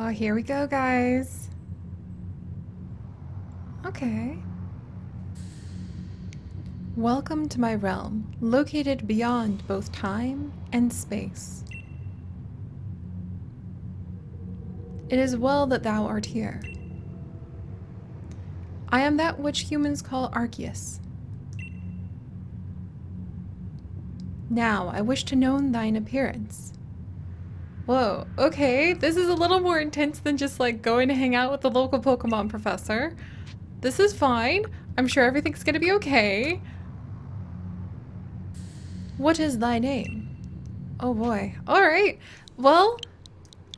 Oh, here we go, guys. Okay. Welcome to my realm, located beyond both time and space. It is well that thou art here. I am that which humans call Arceus. Now, I wish to know thine appearance. Whoa, okay, this is a little more intense than just like going to hang out with the local Pokemon professor. This is fine. I'm sure everything's gonna be okay. What is thy name? Oh boy. Alright. Well,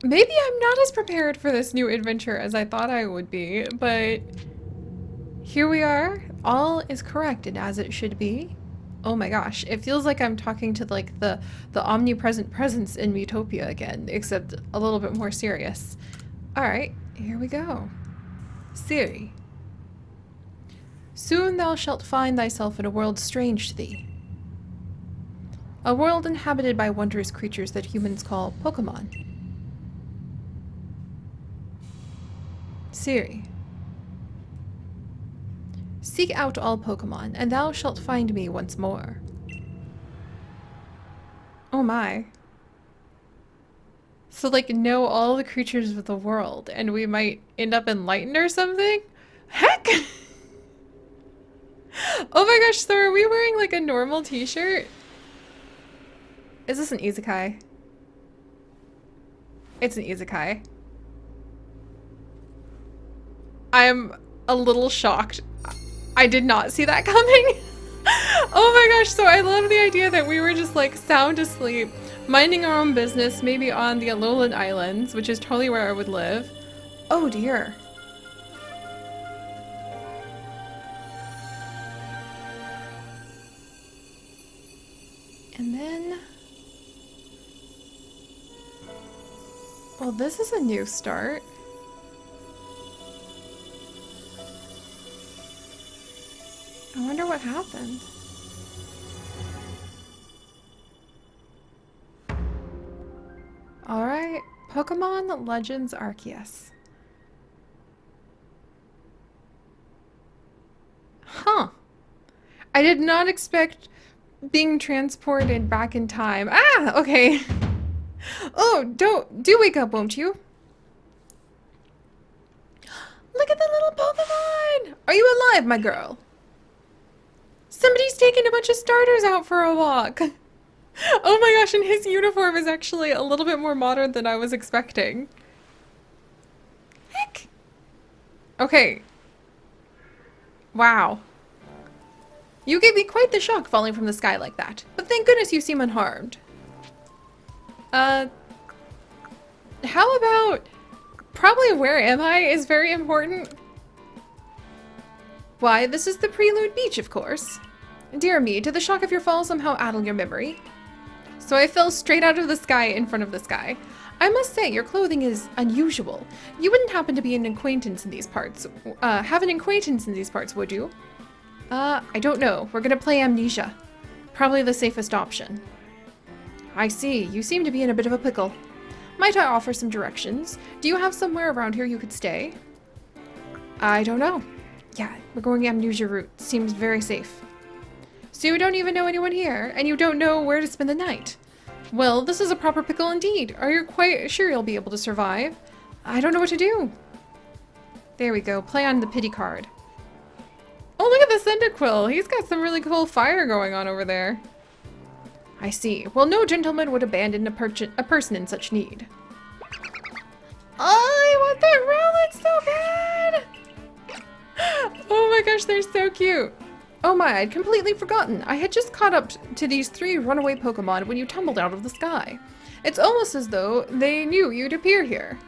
maybe I'm not as prepared for this new adventure as I thought I would be, but here we are. All is correct and as it should be. Oh my gosh, it feels like I'm talking to like the omnipresent presence in Utopia again, except a little bit more serious. Alright, here we go. Seri. Soon thou shalt find thyself in a world strange to thee. A world inhabited by wondrous creatures that humans call Pokemon. Seri. Seek out all Pokemon, and thou shalt find me once more. Oh my. So like know all the creatures of the world, and we might end up enlightened or something? Heck! Oh my gosh, so are we wearing like a normal t-shirt? Is this an isekai? It's an isekai. I'm a little shocked. I did not see that coming. Oh my gosh, so I love the idea that we were just like sound asleep, minding our own business, maybe on the Alolan Islands, which is totally where I would live. Oh dear. And then... well, this is a new start. I wonder what happened. Alright, Pokemon Legends Arceus. Huh. I did not expect being transported back in time. Ah, okay. Oh, do wake up, won't you? Look at the little Pokemon! Are you alive, my girl? Somebody's taking a bunch of starters out for a walk. Oh my gosh, and his uniform is actually a little bit more modern than I was expecting. Heck. Okay. Wow. You gave me quite the shock falling from the sky like that, but thank goodness you seem unharmed. How about probably where am I is very important. Why, this is the Prelude Beach, of course. Dear me, did the shock of your fall somehow addle your memory? So I fell straight out of the sky in front of the sky. I must say, your clothing is unusual. You wouldn't happen to be an acquaintance in these parts. Have an acquaintance in these parts, would you? I don't know. We're gonna play Amnesia. Probably the safest option. I see. You seem to be in a bit of a pickle. Might I offer some directions? Do you have somewhere around here you could stay? I don't know. Yeah, we're going Amnesia route. Seems very safe. So you don't even know anyone here, and you don't know where to spend the night. Well, this is a proper pickle indeed. Are you quite sure you'll be able to survive? I don't know what to do. There we go. Play on the pity card. Oh, look at the Cyndaquil. He's got some really cool fire going on over there. I see. Well, no gentleman would abandon a person in such need. Oh, I want that Rowlet so bad! Oh my gosh, they're so cute. Oh my, I'd completely forgotten. I had just caught up to these 3 runaway Pokemon when you tumbled out of the sky. It's almost as though they knew you'd appear here.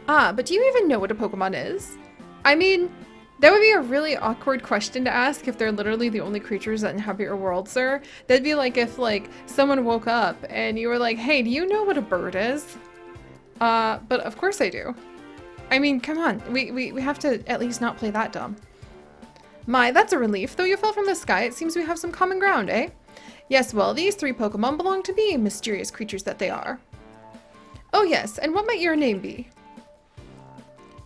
Ah, but do you even know what a Pokemon is? I mean, that would be a really awkward question to ask if they're literally the only creatures that inhabit your world, sir. That'd be like if, like, someone woke up and you were like, hey, do you know what a bird is? But of course I do. I mean, come on. We have to at least not play that dumb. My, that's a relief. Though you fell from the sky, it seems we have some common ground, eh? Yes, well, these 3 Pokemon belong to me, mysterious creatures that they are. Oh yes, and what might your name be?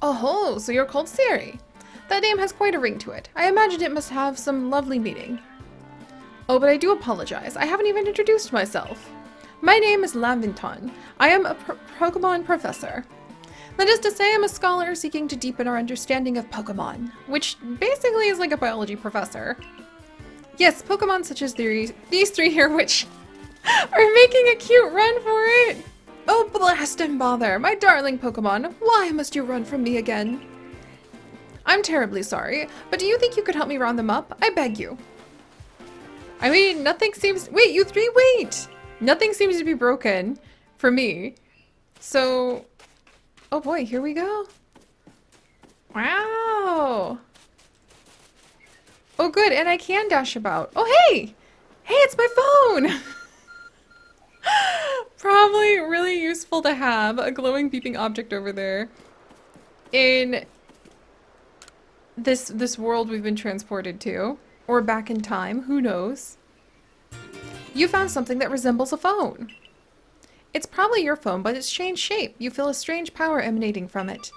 Oh, so you're called Seri. That name has quite a ring to it. I imagine it must have some lovely meaning. Oh, but I do apologize. I haven't even introduced myself. My name is Lavinton. I am a Pokemon professor. That is to say, I'm a scholar seeking to deepen our understanding of Pokemon, which basically is like a biology professor. Yes, Pokemon such as these three here, which are making a cute run for it. Oh, blast and bother, my darling Pokemon, why must you run from me again? I'm terribly sorry, but do you think you could help me round them up? I beg you. I mean, nothing seems- wait, you three, wait! Nothing seems to be broken for me. So, oh boy, here we go. Wow. Oh good, and I can dash about. Oh hey! Hey, it's my phone! Probably really useful to have a glowing beeping object over there in this world we've been transported to. Or back in time, who knows? You found something that resembles a phone. It's probably your phone, but it's changed shape. You feel a strange power emanating from it.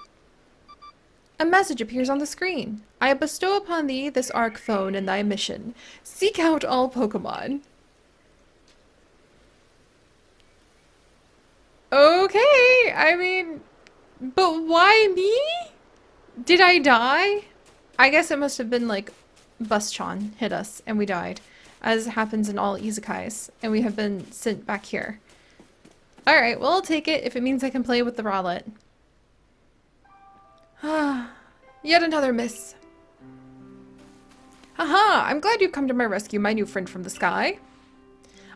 A message appears on the screen. I bestow upon thee this Arc phone and thy mission. Seek out all Pokemon. Okay, I mean, but why me? Did I die? I guess it must have been like Buschon hit us and we died, as happens in all isekais, and we have been sent back here. Alright, well I'll take it if it means I can play with the Rowlet. Ah, yet another miss. Haha, I'm glad you've come to my rescue, my new friend from the sky.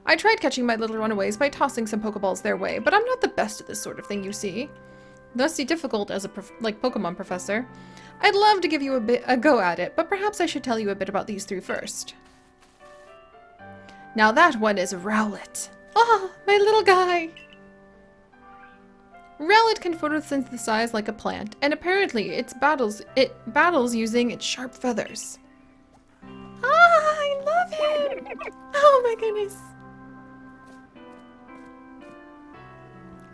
I tried catching my little runaways by tossing some Pokeballs their way, but I'm not the best at this sort of thing, you see. Thusly difficult as a Pokemon professor. I'd love to give you a go at it, but perhaps I should tell you a bit about these three first. Now that one is Rowlet. Ah, my little guy! Rowlet can photosynthesize like a plant, and apparently it battles using its sharp feathers. Ah, I love him! Oh my goodness.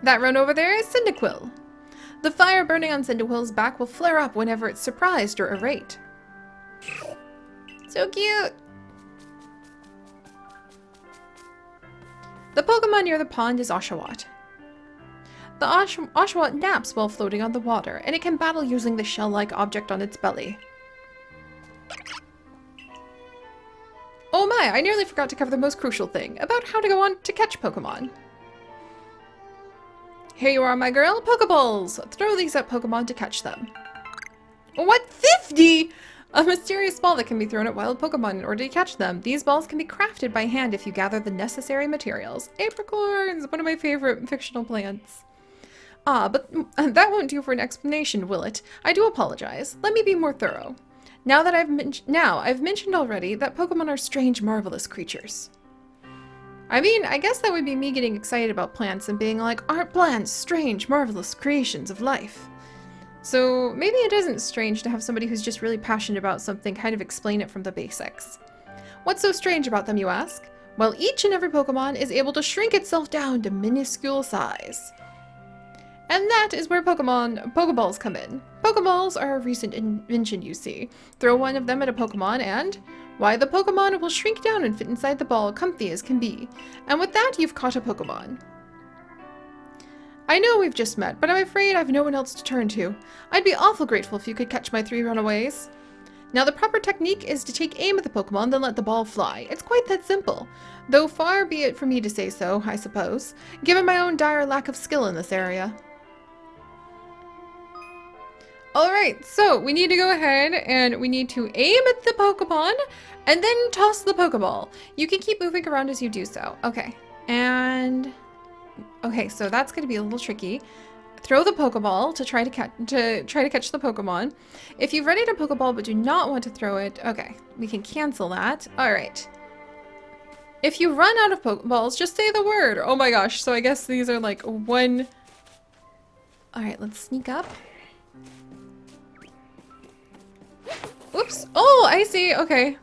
That run over there is Cyndaquil. The fire burning on Cyndaquil's back will flare up whenever it's surprised or irate. So cute! The Pokemon near the pond is Oshawott. The Oshawott naps while floating on the water, and it can battle using the shell-like object on its belly. Oh my, I nearly forgot to cover the most crucial thing, about how to go on to catch Pokemon. Here you are, my girl, Pokeballs! Throw these at Pokemon to catch them. What, 50?! A mysterious ball that can be thrown at wild Pokemon in order to catch them. These balls can be crafted by hand if you gather the necessary materials. Apricorns, one of my favorite fictional plants. Ah, but that won't do for an explanation, will it? I do apologize. Let me be more thorough. Now that I've mentioned already that Pokemon are strange, marvelous creatures. I mean, I guess that would be me getting excited about plants and being like, aren't plants strange, marvelous creations of life? So maybe it isn't strange to have somebody who's just really passionate about something kind of explain it from the basics. What's so strange about them, you ask? Well, each and every Pokemon is able to shrink itself down to minuscule size. And that is where Pokeballs come in. Pokeballs are a recent invention, you see. Throw one of them at a Pokemon and, why, the Pokemon will shrink down and fit inside the ball, comfy as can be. And with that, you've caught a Pokemon. I know we've just met, but I'm afraid I've no one else to turn to. I'd be awful grateful if you could catch my 3 runaways. Now the proper technique is to take aim at the Pokemon, then let the ball fly. It's quite that simple. Though far be it for me to say so, I suppose, given my own dire lack of skill in this area. Alright, so we need to go ahead and we need to aim at the Pokemon and then toss the Pokeball. You can keep moving around as you do so. Okay, and... okay, so that's going to be a little tricky. Throw the Pokeball to try to catch the Pokemon. If you've readied a Pokeball but do not want to throw it, okay, we can cancel that. Alright. If you run out of Pokeballs, just say the word. Oh my gosh, so I guess these are like one... Alright, let's sneak up. Whoops. Oh, I see. Okay.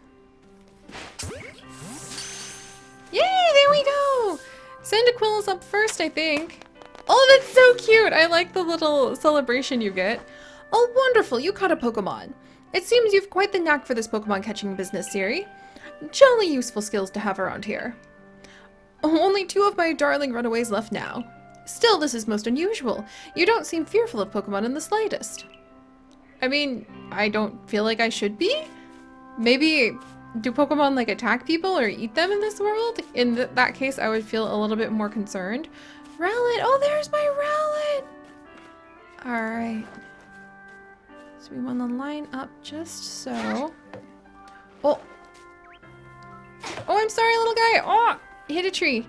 Yay, there we go! Cyndaquil is up first, I think. Oh, that's so cute! I like the little celebration you get. Oh, wonderful, you caught a Pokemon. It seems you've quite the knack for this Pokemon catching business, Seri. Jolly useful skills to have around here. Only 2 of my darling runaways left now. Still, this is most unusual. You don't seem fearful of Pokemon in the slightest. I mean, I don't feel like I should be? Maybe, do Pokemon like attack people or eat them in this world? In that case, I would feel a little bit more concerned. Rowlet! Oh, there's my Rowlet! Alright. So we want to line up just so. Oh! Oh, I'm sorry, little guy! Oh! Hit a tree.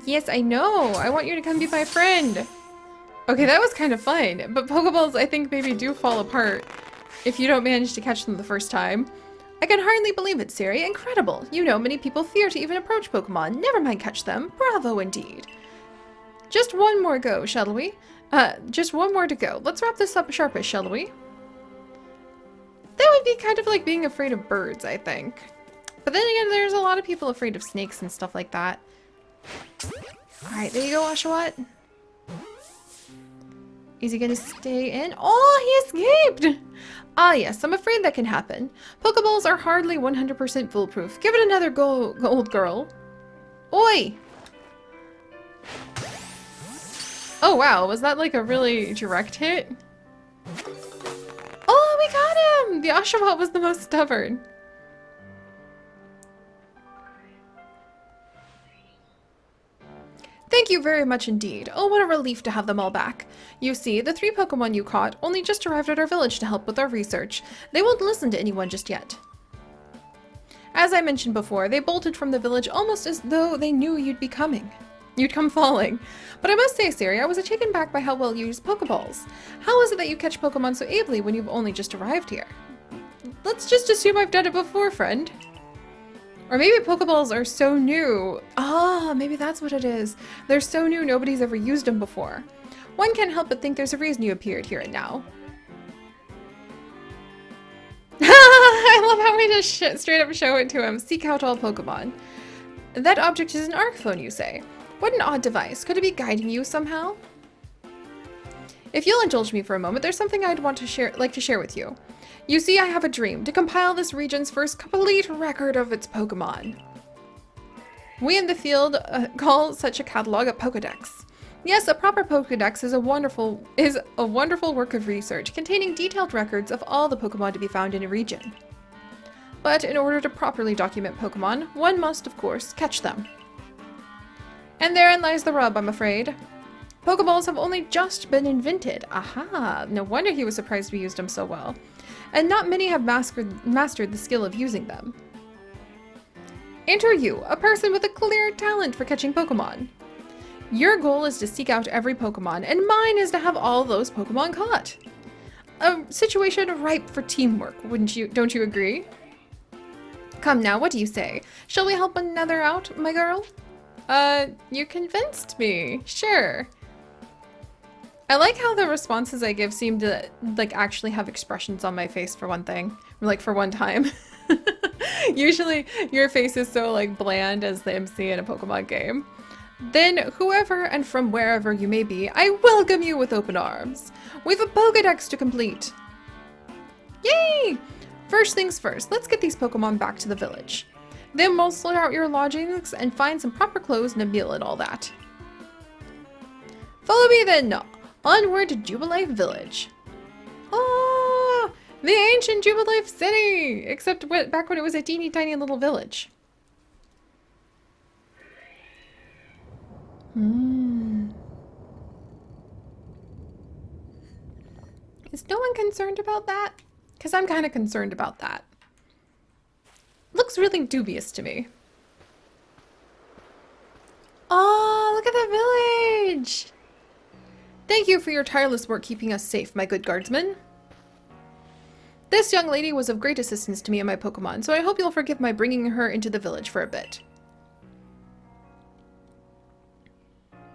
Yes, I know. I want you to come be my friend. Okay, that was kind of fun. But Pokeballs, I think, maybe do fall apart if you don't manage to catch them the first time. I can hardly believe it, Seri. Incredible. You know, many people fear to even approach Pokemon. Never mind catch them. Bravo, indeed. Just one more go, shall we? Just one more to go. Let's wrap this up sharpish, shall we? That would be kind of like being afraid of birds, I think. But then again, there's a lot of people afraid of snakes and stuff like that. Alright, there you go, Oshawott. Is he gonna stay in? Oh, he escaped! Ah yes, I'm afraid that can happen. Pokeballs are hardly 100% foolproof. Give it another go, old girl. Oi! Oh wow, was that like a really direct hit? Oh, we got him! The Oshawott was the most stubborn. Thank you very much indeed. Oh, what a relief to have them all back. You see, the 3 Pokemon you caught only just arrived at our village to help with our research. They won't listen to anyone just yet. As I mentioned before, they bolted from the village almost as though they knew you'd be coming. You'd come falling. But I must say, Seri, I was taken back by how well you use Pokeballs. How is it that you catch Pokemon so ably when you've only just arrived here? Let's just assume I've done it before, friend. Or maybe Pokeballs are so new. Ah, maybe that's what it is. They're so new nobody's ever used them before. One can't help but think there's a reason you appeared here and now. I love how we just straight up show it to him. Seek out all Pokemon. That object is an Arc phone, you say. What an odd device. Could it be guiding you somehow? If you'll indulge me for a moment, there's something I'd want to like to share with you. You see, I have a dream to compile this region's first complete record of its Pokemon. We in the field call such a catalog a Pokedex. Yes, a proper Pokedex is a wonderful work of research containing detailed records of all the Pokemon to be found in a region. But in order to properly document Pokemon, one must, of course, catch them. And therein lies the rub, I'm afraid. Pokeballs have only just been invented. Aha! No wonder he was surprised we used them so well. And not many have mastered the skill of using them. Enter you, a person with a clear talent for catching Pokemon. Your goal is to seek out every Pokemon, and mine is to have all those Pokemon caught. A situation ripe for teamwork, don't you agree? Come now, what do you say? Shall we help one another out, my girl? You convinced me. Sure. I like how the responses I give seem to, like, actually have expressions on my face for one thing. Like, for one time. Usually, your face is so, like, bland as the MC in a Pokemon game. Then, whoever and from wherever you may be, I welcome you with open arms. We've a Pokedex to complete. Yay! First things first, let's get these Pokemon back to the village. Then we'll sort out your lodgings and find some proper clothes and a meal and all that. Follow me then! Onward to Jubilife Village. Oh, the ancient Jubilife City! Except back when it was a teeny tiny little village. Is no one concerned about that? Because I'm kind of concerned about that. Looks really dubious to me. Oh, look at the village! Thank you for your tireless work keeping us safe, my good guardsman. This young lady was of great assistance to me and my Pokemon, so I hope you'll forgive my bringing her into the village for a bit.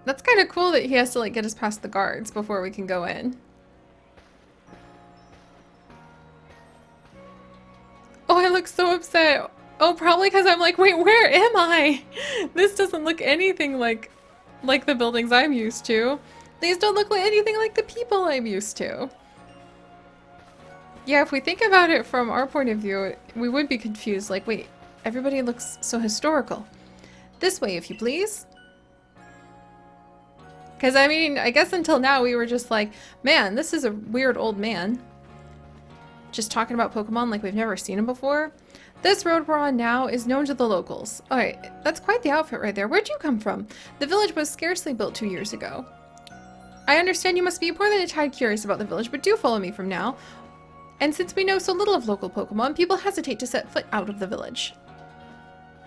That's kind of cool that he has to, like, get us past the guards before we can go in. Oh, I look so upset. Oh, probably because I'm like, wait, where am I? This doesn't look anything like the buildings I'm used to. These don't look like anything like the people I'm used to. Yeah, if we think about it from our point of view, we would be confused. Like, wait, everybody looks so historical. This way, if you please. Because, I mean, I guess until now we were just like, man, this is a weird old man. Just talking about Pokemon like we've never seen him before. This road we're on now is known to the locals. Alright, that's quite the outfit right there. Where'd you come from? The village was scarcely built 2 years ago. I understand you must be more than a tad curious about the village, but do follow me from now. And since we know so little of local Pokemon, people hesitate to set foot out of the village.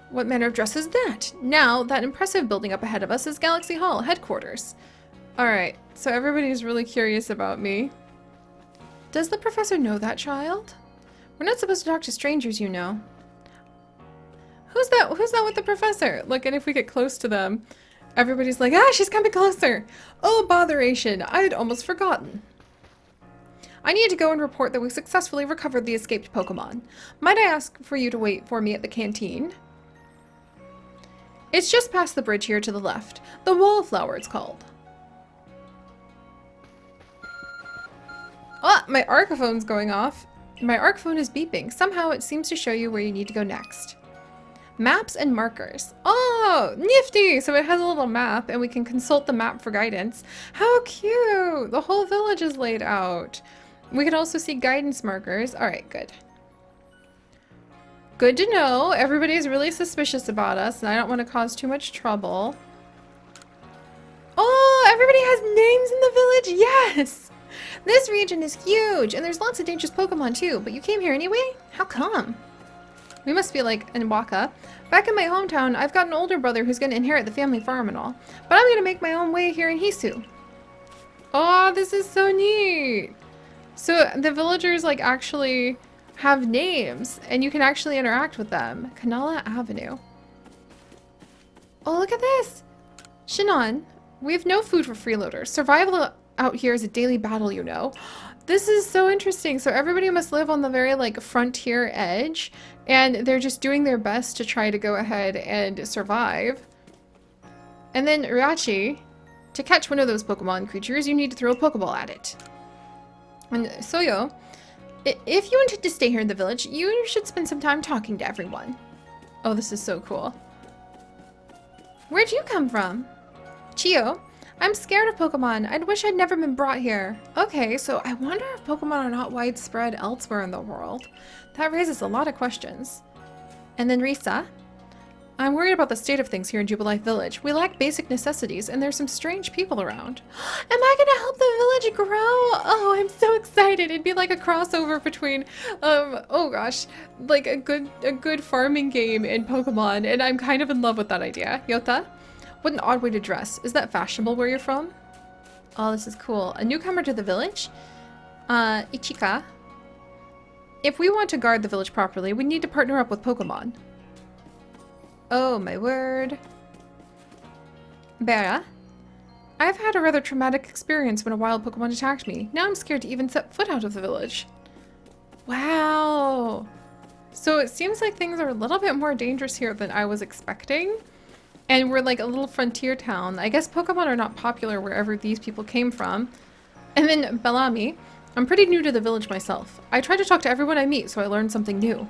What manner of dress is that? Now, that impressive building up ahead of us is Galaxy Hall, headquarters. Alright, so everybody's really curious about me. Does the professor know that child? We're not supposed to talk to strangers, you know. Who's that with the professor? Look, and if we get close to them, everybody's like, ah, she's coming closer. Oh, botheration. I had almost forgotten. I need to go and report that we successfully recovered the escaped Pokemon. Might I ask for you to wait for me at the canteen? It's just past the bridge here to the left. The Wallflower, it's called. Ah, my Arcophone's going off. My Arcphone is beeping. Somehow it seems to show you where you need to go next. Maps and markers. Oh, nifty! So it has a little map and we can consult the map for guidance. How cute! The whole village is laid out. We can also see guidance markers. Alright, good. Good to know. Everybody's really suspicious about us and I don't want to cause too much trouble. Oh, everybody has names in the village? Yes! This region is huge, and there's lots of dangerous Pokemon too, but you came here anyway? How come? We must be like in Waka. Back in my hometown, I've got an older brother who's going to inherit the family farm and all, but I'm going to make my own way here in Hisu. Oh, this is so neat! So the villagers like actually have names, and you can actually interact with them. Kanala Avenue. Oh, look at this! Shinon, we have no food for freeloaders. Survival out here is a daily battle, you know. This is so interesting. So everybody must live on the very like frontier edge and they're just doing their best to try to go ahead and survive. And then Urachi, to catch one of those Pokemon creatures, you need to throw a Pokeball at it. And Soyo, if you intend to stay here in the village, you should spend some time talking to everyone. Oh, this is so cool. Where'd you come from? Chio, I'm scared of Pokemon. I wish I'd never been brought here. Okay, so I wonder if Pokemon are not widespread elsewhere in the world. That raises a lot of questions. And then Risa. I'm worried about the state of things here in Jubilife Village. We lack basic necessities, and there's some strange people around. Am I gonna help the village grow? Oh, I'm so excited. It'd be like a crossover between, oh gosh, like a good farming game and Pokemon, and I'm kind of in love with that idea. Yota? What an odd way to dress. Is that fashionable where you're from? Oh, this is cool. A newcomer to the village? Ichika. If we want to guard the village properly, we need to partner up with Pokemon. Oh, my word. Bera. I've had a rather traumatic experience when a wild Pokemon attacked me. Now I'm scared to even set foot out of the village. Wow. So it seems like things are a little bit more dangerous here than I was expecting. And we're like a little frontier town. I guess Pokemon are not popular wherever these people came from. And then Bellamy. I'm pretty new to the village myself. I try to talk to everyone I meet so I learn something new.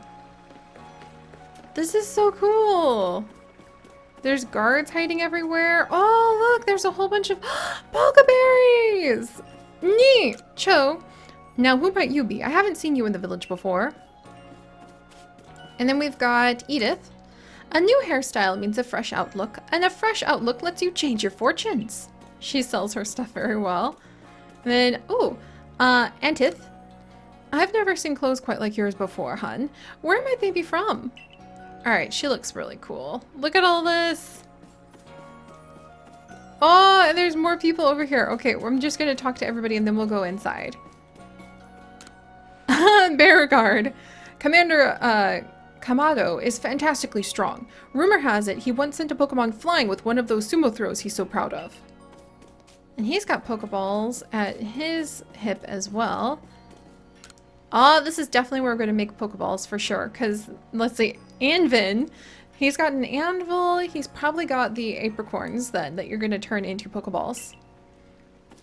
This is so cool. There's guards hiding everywhere. Oh, look, there's a whole bunch of Pokeberries. Neat. Cho. Now, who might you be? I haven't seen you in the village before. And then we've got Edith. A new hairstyle means a fresh outlook, and a fresh outlook lets you change your fortunes. She sells her stuff very well. And then, oh, Antith. I've never seen clothes quite like yours before, hun. Where might they be from? Alright, she looks really cool. Look at all this. Oh, and there's more people over here. Okay, I'm just gonna talk to everybody and then we'll go inside. Beauregard. Commander, Kamado is fantastically strong. Rumor has it he once sent a Pokemon flying with one of those sumo throws he's so proud of. And he's got Pokeballs at his hip as well. Oh, this is definitely where we're going to make Pokeballs for sure. Because, let's see, Anvin, he's got an anvil. He's probably got the apricorns then that you're going to turn into Pokeballs.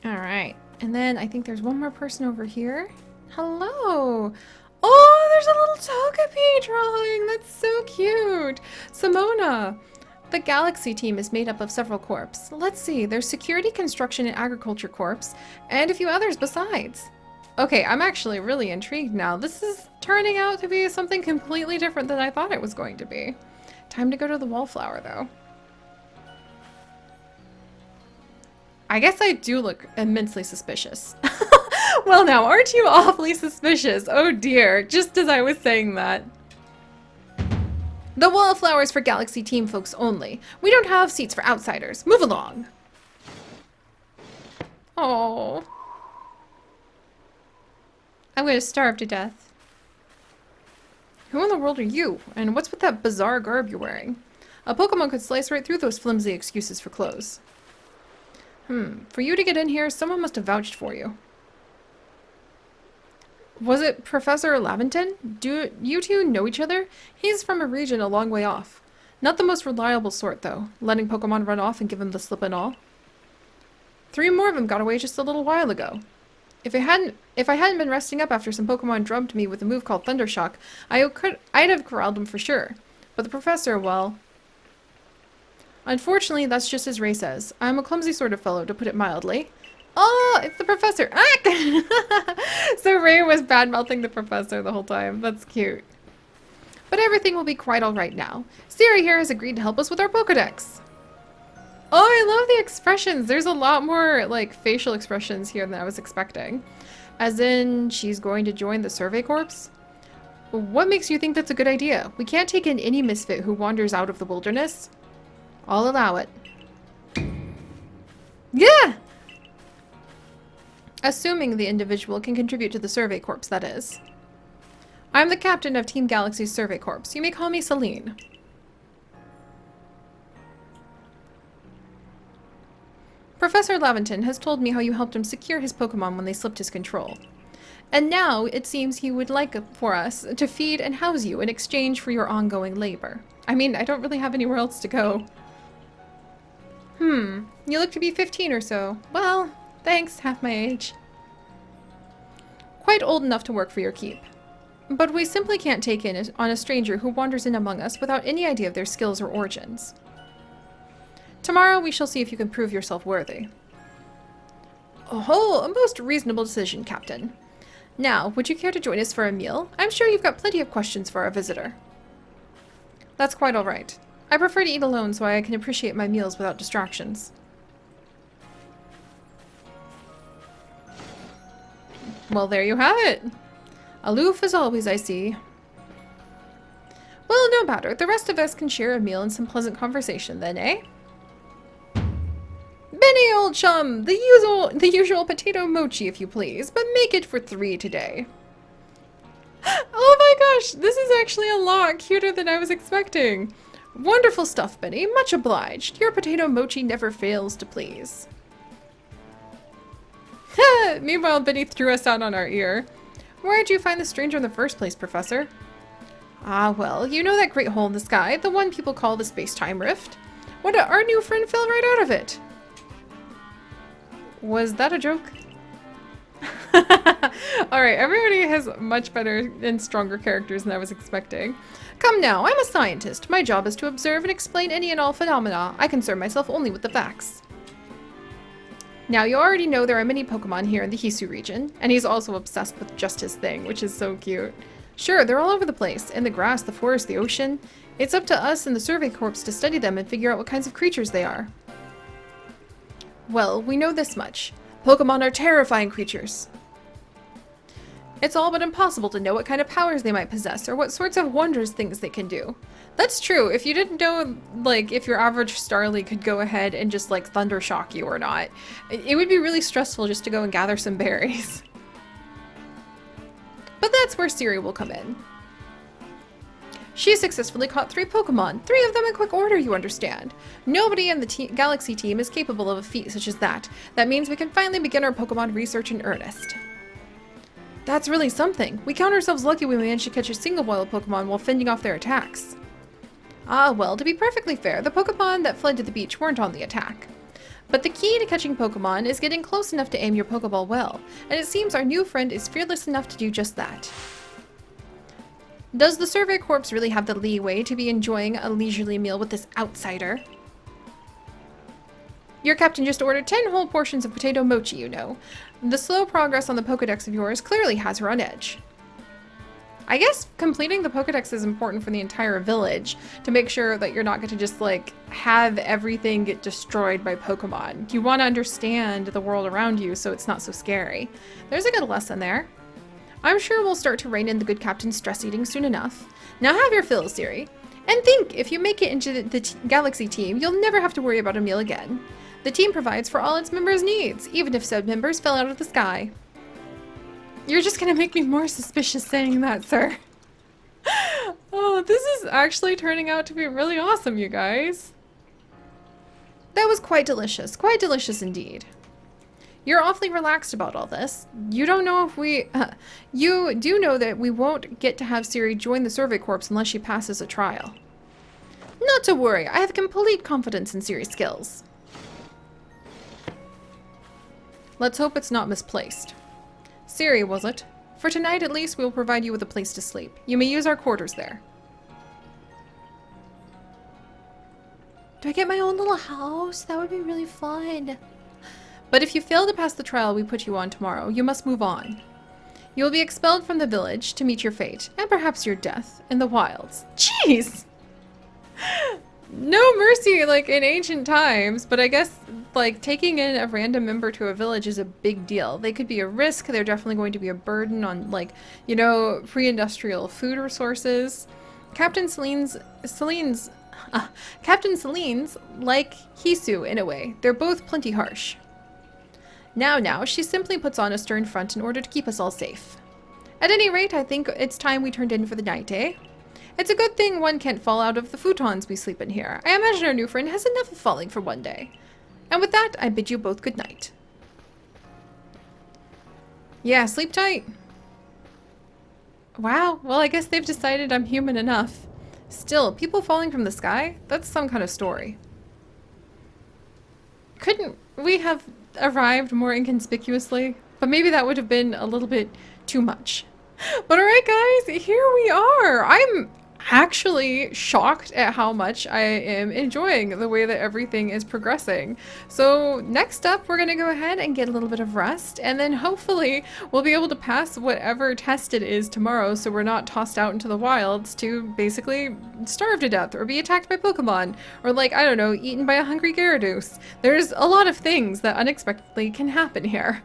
Alright. And then I think there's one more person over here. Hello. Oh, there's a little Togepi drawing. That's so cute. Simona. The Galaxy team is made up of several corps. Let's see, there's Security, Construction, and Agriculture Corps, and a few others besides. Okay, I'm actually really intrigued now. This is turning out to be something completely different than I thought it was going to be. Time to go to the Wallflower, though. I guess I do look immensely suspicious. Well now, aren't you awfully suspicious? Oh dear, just as I was saying that. The Wallflower is for Galaxy team folks only. We don't have seats for outsiders. Move along. Oh. I'm gonna starve to death. Who in the world are you? And what's with that bizarre garb you're wearing? A Pokemon could slice right through those flimsy excuses for clothes. For you to get in here, someone must have vouched for you. Was it Professor Laventon? Do you two know each other? He's from a region a long way off. Not the most reliable sort, though, letting Pokemon run off and give him the slip and all. 3 more of them got away just a little while ago. If I hadn't been resting up after some Pokemon drubbed me with a move called Thundershock, I'd have corralled them for sure. But the Professor, well... Unfortunately, that's just as Ray says. I'm a clumsy sort of fellow, to put it mildly. Oh, it's the Professor! Ah! So Ray was bad-mouthing the Professor the whole time. That's cute. But everything will be quite alright now. Seri here has agreed to help us with our Pokedex. Oh, I love the expressions. There's a lot more, like, facial expressions here than I was expecting. As in, she's going to join the Survey Corps? What makes you think that's a good idea? We can't take in any misfit who wanders out of the wilderness. I'll allow it. Yeah! Assuming the individual can contribute to the Survey Corps, that is. I'm the captain of Team Galaxy's Survey Corps. You may call me Celine. Professor Laventon has told me how you helped him secure his Pokemon when they slipped his control. And now it seems he would like for us to feed and house you in exchange for your ongoing labor. I mean, I don't really have anywhere else to go. You look to be 15 or so. Well, thanks, half my age. Quite old enough to work for your keep. But we simply can't take in on a stranger who wanders in among us without any idea of their skills or origins. Tomorrow we shall see if you can prove yourself worthy. Oh, a most reasonable decision, Captain. Now, would you care to join us for a meal? I'm sure you've got plenty of questions for our visitor. That's quite all right. I prefer to eat alone so I can appreciate my meals without distractions. Well, there you have it. Aloof as always, I see. Well, no matter. The rest of us can share a meal and some pleasant conversation then, eh? Benny, old chum! The usual potato mochi, if you please, but make it for 3 today. Oh my gosh, this is actually a lot cuter than I was expecting. Wonderful stuff, Benny. Much obliged. Your potato mochi never fails to please. Meanwhile, Benny threw us out on our ear. Where'd you find the stranger in the first place, Professor? Ah, well, you know that great hole in the sky, the one people call the space-time rift? What, our new friend fell right out of it. Was that a joke? Alright, everybody has much better and stronger characters than I was expecting. Come now, I'm a scientist. My job is to observe and explain any and all phenomena. I concern myself only with the facts. Now, you already know there are many Pokemon here in the Hisui region, and he's also obsessed with just his thing, which is so cute. Sure, they're all over the place, in the grass, the forest, the ocean. It's up to us in the Survey Corps to study them and figure out what kinds of creatures they are. Well, we know this much. Pokemon are terrifying creatures. It's all but impossible to know what kind of powers they might possess or what sorts of wondrous things they can do. That's true. If you didn't know, like, if your average Starly could go ahead and just, like, Thundershock you or not, it would be really stressful just to go and gather some berries. But that's where Seri will come in. She successfully caught 3 Pokemon, 3 of them in quick order, you understand. Nobody in the Galaxy team is capable of a feat such as that. That means we can finally begin our Pokemon research in earnest. That's really something. We count ourselves lucky we managed to catch a single wild Pokemon while fending off their attacks. Ah, well, to be perfectly fair, the Pokemon that fled to the beach weren't on the attack. But the key to catching Pokemon is getting close enough to aim your Pokeball well, and it seems our new friend is fearless enough to do just that. Does the Survey Corps really have the leeway to be enjoying a leisurely meal with this outsider? Your captain just ordered 10 whole portions of potato mochi, you know. The slow progress on the Pokedex of yours clearly has her on edge. I guess completing the Pokedex is important for the entire village to make sure that you're not going to just like have everything get destroyed by Pokemon. You want to understand the world around you so it's not so scary. There's a good lesson there. I'm sure we'll start to rein in the good captain's stress eating soon enough. Now have your fill, Seri. And think, if you make it into the Galaxy team, you'll never have to worry about a meal again. The team provides for all its members' needs, even if said members fell out of the sky. You're just gonna make me more suspicious saying that, sir. Oh, this is actually turning out to be really awesome, you guys. That was quite delicious indeed. You're awfully relaxed about all this. You don't know if you do know that we won't get to have Seri join the Survey Corps unless she passes a trial. Not to worry, I have complete confidence in Seri's skills. Let's hope it's not misplaced. Seri, was it? For tonight at least, we will provide you with a place to sleep. You may use our quarters there. Do I get my own little house? That would be really fun. But if you fail to pass the trial we put you on tomorrow, you must move on. You will be expelled from the village to meet your fate, and perhaps your death, in the wilds. Jeez! No mercy, like, in ancient times, but I guess, like, taking in a random member to a village is a big deal. They could be a risk, they're definitely going to be a burden on, like, you know, pre-industrial food resources. Captain Celine's, like Hisu in a way. They're both plenty harsh. Now, she simply puts on a stern front in order to keep us all safe. At any rate, I think it's time we turned in for the night, eh? It's a good thing one can't fall out of the futons we sleep in here. I imagine our new friend has enough of falling for one day. And with that, I bid you both good night. Yeah, sleep tight. Wow, well, I guess they've decided I'm human enough. Still, people falling from the sky? That's some kind of story. Couldn't we have arrived more inconspicuously? But maybe that would have been a little bit too much. But alright guys, here we are. I'm actually shocked at how much I am enjoying the way that everything is progressing. So next up, we're going to go ahead and get a little bit of rest, and then hopefully we'll be able to pass whatever test it is tomorrow so we're not tossed out into the wilds to basically starve to death or be attacked by Pokemon or, like, I don't know, eaten by a hungry Gyarados. There's a lot of things that unexpectedly can happen here.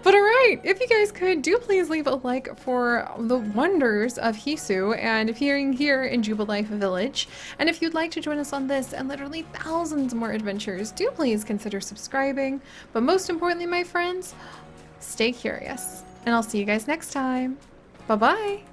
But alright, if you guys could, do please leave a like for the wonders of Hisu and appearing here in Jubilife Village. And if you'd like to join us on this and literally thousands more adventures, do please consider subscribing. But most importantly, my friends, stay curious. And I'll see you guys next time. Bye-bye!